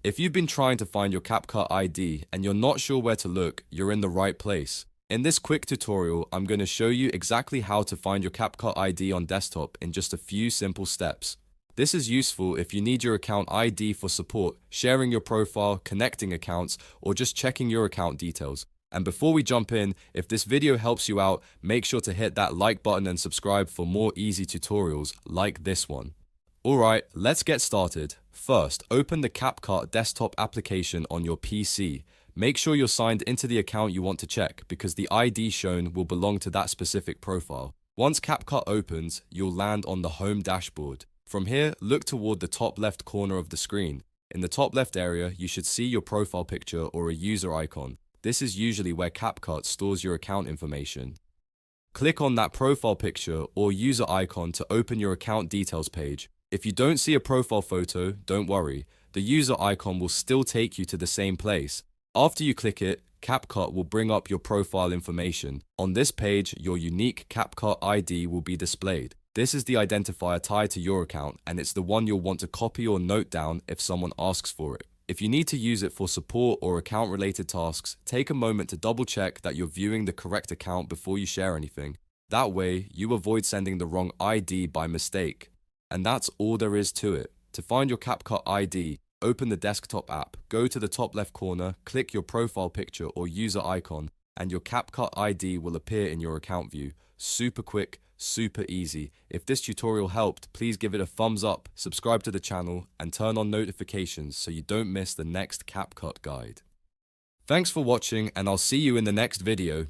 If you've been trying to find your CapCut ID and you're not sure where to look, you're in the right place. In this quick tutorial, I'm going to show you exactly how to find your CapCut ID on desktop in just a few simple steps. This is useful if you need your account ID for support, sharing your profile, connecting accounts, or just checking your account details. And before we jump in, if this video helps you out, make sure to hit that like button and subscribe for more easy tutorials like this one. Alright, let's get started. First, open the CapCut desktop application on your PC. Make sure you're signed into the account you want to check because the ID shown will belong to that specific profile. Once CapCut opens, you'll land on the home dashboard. From here, look toward the top left corner of the screen. In the top left area, you should see your profile picture or a user icon. This is usually where CapCut stores your account information. Click on that profile picture or user icon to open your account details page. If you don't see a profile photo, don't worry. The user icon will still take you to the same place. After you click it, CapCut will bring up your profile information. On this page, your unique CapCut ID will be displayed. This is the identifier tied to your account, and it's the one you'll want to copy or note down if someone asks for it. If you need to use it for support or account-related tasks, take a moment to double-check that you're viewing the correct account before you share anything. That way, you avoid sending the wrong ID by mistake. And that's all there is to it. To find your CapCut ID, open the desktop app, go to the top left corner, click your profile picture or user icon, and your CapCut ID will appear in your account view. Super quick, super easy. If this tutorial helped, please give it a thumbs up, subscribe to the channel, and turn on notifications so you don't miss the next CapCut guide. Thanks for watching, and I'll see you in the next video.